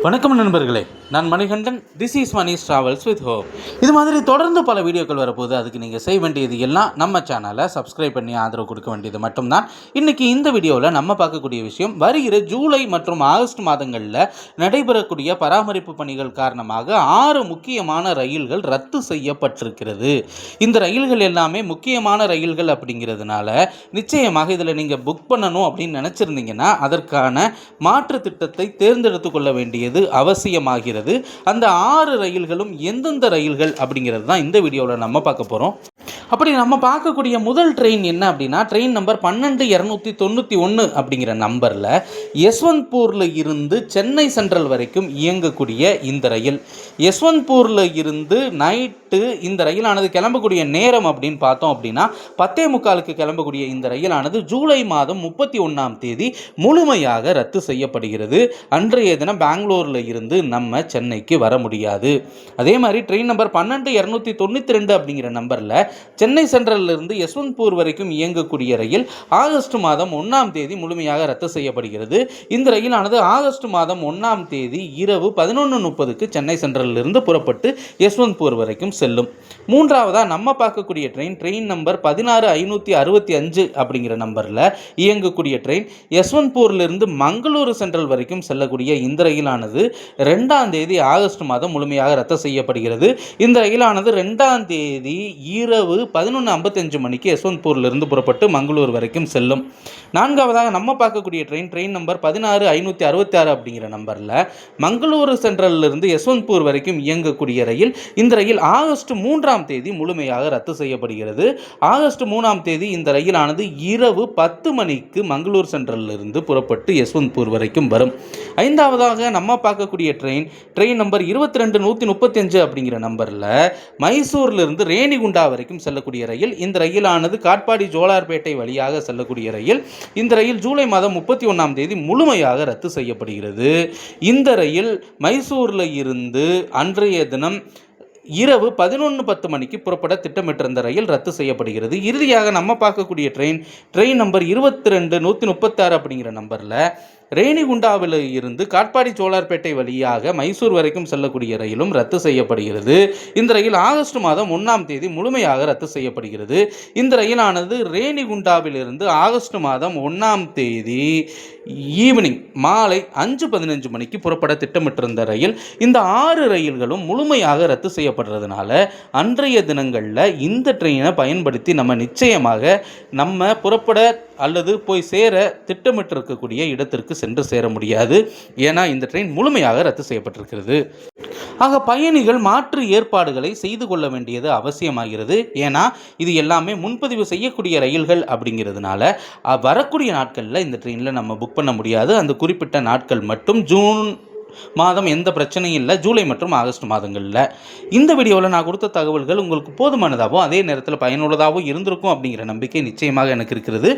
வணக்கம் நண்பர்களே, நான் Manikandan. This is Mani's travels with hope. இது மாதிரி தொடர்ந்து பல வீடியோக்கள் வரப்போகுது. அதுக்கு நீங்கள் செய்ய வேண்டியது எல்லாம் நம்ம சேனலை சப்ஸ்கிரைப் பண்ணி ஆதரவு கொடுக்க வேண்டியது மட்டும்தான். இன்றைக்கி இந்த வீடியோவில் நம்ம பார்க்கக்கூடிய விஷயம், வருகிற ஜூலை மற்றும் ஆகஸ்ட் மாதங்களில் நடைபெறக்கூடிய பராமரிப்பு பணிகள் காரணமாக 6 முக்கியமான ரயில்கள் ரத்து செய்யப்பட்டிருக்கிறது. இந்த ரயில்கள் எல்லாமே முக்கியமான ரயில்கள் அப்படிங்கிறதுனால நிச்சயமாக இதில் நீங்கள் புக் பண்ணணும் அப்படின்னு நினச்சிருந்தீங்கன்னா அதற்கான மாற்று திட்டத்தை தேர்ந்தெடுத்து கொள்ள வேண்டியது அவசியமாகிறது. அந்த 6 ரயில்களும் எந்தெந்த ரயில்கள் அப்படிங்கிறது தான் இந்த வீடியோவில் நம்ம பார்க்க போகிறோம். அப்படி நம்ம பார்க்கக்கூடிய முதல் ட்ரெயின் என்ன அப்படின்னா, ட்ரெயின் நம்பர் 12291 அப்படிங்கிற நம்பரில் யஸ்வந்த்பூரில் இருந்து சென்னை சென்ட்ரல் வரைக்கும் இயங்கக்கூடிய இந்த ரயில். யஸ்வந்த்பூரில் இருந்து நைட்டு இந்த ரயிலானது கிளம்பக்கூடிய நேரம் அப்படின்னு பார்த்தோம் அப்படின்னா 10:45 கிளம்பக்கூடிய இந்த ரயிலானது ஜூலை மாதம் 31ஆம் தேதி முழுமையாக ரத்து செய்யப்படுகிறது. அன்றைய தினம் பெங்களூரில் இருந்து நம்ம சென்னைக்கு வர முடியாது. அதே மாதிரி ட்ரெயின் நம்பர் 12292 அப்படிங்கிற நம்பரில் சென்னை சென்ட்ரலில் இருந்து யஸ்வந்த்பூர் வரைக்கும் இயங்கக்கூடிய ரயில் ஆகஸ்ட் மாதம் 1ஆம் தேதி முழுமையாக ரத்து செய்யப்படுகிறது. இந்த ரயிலானது ஆகஸ்ட் மாதம் 1ஆம் தேதி இரவு 11:30க்கு சென்னை சென்ட்ரலில் இருந்து புறப்பட்டு யஸ்வந்த்பூர் வரைக்கும் செல்லும். மூன்றாவதாக நம்ம பார்க்கக்கூடிய ட்ரெயின் நம்பர் 16565 அப்படிங்கிற நம்பரில் இயங்கக்கூடிய ட்ரெயின் யஸ்வந்த்பூரிலிருந்து மங்களூரு சென்ட்ரல் வரைக்கும் செல்லக்கூடிய இந்த ரயிலானது 2ஆம் தேதி ஆகஸ்ட் மாதம் முழுமையாக ரத்து செய்யப்படுகிறது. இந்த ரயிலானது 2ஆம் தேதி இரவு 11:55 மணிக்கு யஸ்வந்த்பூரிலிருந்து புறப்பட்டு மங்களூர் வரைக்கும் செல்லும். நான்காவதாக நம்ம பார்க்கக்கூடிய ட்ரெயின் நம்பர் 16566 அப்படிங்கிற நம்பரில் மங்களூரு சென்ட்ரலிலிருந்து யஸ்வந்த்பூர் வரைக்கும் இயங்கக்கூடிய ரயில். இந்த ரயில் ஆகஸ்ட் 3ஆம் தேதி முழுமையாக ரத்து செய்யப்படுகிறது. ஆகஸ்ட் 3ஆம் தேதி இந்த ரயிலானது இரவு 10 மணிக்கு மங்களூர் சென்ட்ரலிலிருந்து புறப்பட்டு யஸ்வந்த்பூர் வரைக்கும் வரும். ஐந்தாவதாக நம்ம பார்க்கக்கூடிய ட்ரெயின் நம்பர் 22135 அப்படிங்கிற நம்பரில் மைசூரிலிருந்து ரேணிகுண்டா வரைக்கும் செல்லக்கூடிய ரயில். இந்த ரயிலானது காட்பாடி ஜோலார்பேட்டை வழியாக செல்லக்கூடிய ரயில். இந்த ரயில் ஜூலை மாதம் 31ஆம் தேதி முழுமையாக ரத்து செய்யப்படுகிறது. இந்த ரயில் மைசூரில் இருந்து அன்றைய தினம் இரவு 11:10 மணிக்கு புறப்பட திட்டமிட்டிருந்த ரயில் ரத்து செய்யப்படுகிறது. இறுதியாக நம்ம பார்க்கக்கூடிய ட்ரெயின் நம்பர் 22136 அப்படிங்கிற நம்பரில் ரேணிகுண்டாவில் இருந்து காட்பாடி சோழார்பேட்டை வழியாக மைசூர் வரைக்கும் செல்லக்கூடிய ரயிலும் ரத்து செய்யப்படுகிறது. இந்த ரயில் ஆகஸ்ட் மாதம் 1ஆம் தேதி முழுமையாக ரத்து செய்யப்படுகிறது. இந்த ரயிலானது ரேணிகுண்டாவிலிருந்து ஆகஸ்ட் மாதம் 1ஆம் தேதி ஈவினிங் மாலை 5:15 மணிக்கு புறப்பட திட்டமிட்டிருந்த ரயில். இந்த 6 ரயில்களும் முழுமையாக ரத்து செய்யப்படுறதுனால அன்றைய தினங்களில் இந்த ட்ரெயினை பயன்படுத்தி நம்ம நிச்சயமாக நம்ம புறப்பட அல்லது போய் சேர திட்டமிட்டிருக்கக்கூடிய இடத்திற்கு சென்று சேர முடியாது. ஏன்னா இந்த ட்ரெயின் முழுமையாக ரத்து செய்யப்பட்டிருக்கிறது. ஆக பயணிகள் மாற்று ஏற்பாடுகளை செய்து கொள்ள வேண்டியது அவசியமாகிறது. ஏன்னா இது எல்லாமே முன்பதிவு செய்யக்கூடிய ரயில்கள் அப்படிங்கிறதுனால வரக்கூடிய நாட்களில் இந்த ட்ரெயினில் நம்ம புக் பண்ண முடியாது. அந்த குறிப்பிட்ட நாட்கள் மட்டும் ஜூன் மாதம் எந்த பிரச்சனையும் இல்லை. ஜூலை மற்றும் ஆகஸ்ட் மாதங்களில் இந்த வீடியோவில் நான் கொடுத்த தகவல்கள் உங்களுக்கு போதுமானதாகவும் அதே நேரத்தில் பயனுள்ளதாகவும் இருந்திருக்கும் அப்படிங்கிற நம்பிக்கை நிச்சயமாக எனக்கு இருக்கிறது.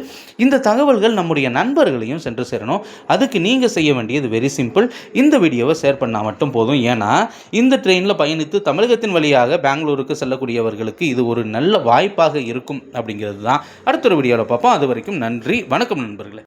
இந்த தகவல்கள் நம்முடைய நண்பர்களையும் சென்று சேரணும். அதுக்கு நீங்கள் செய்ய வேண்டியது வெரி சிம்பிள். இந்த வீடியோவை ஷேர் பண்ணால் மட்டும் போதும். ஏன்னா இந்த ட்ரெயினில் பயணித்து தமிழகத்தின் வழியாக பெங்களூருக்கு செல்லக்கூடியவர்களுக்கு இது ஒரு நல்ல வாய்ப்பாக இருக்கும் அப்படிங்கிறது தான். அடுத்த ஒரு வீடியோவில் பார்ப்போம். அது வரைக்கும் நன்றி, வணக்கம் நண்பர்களே.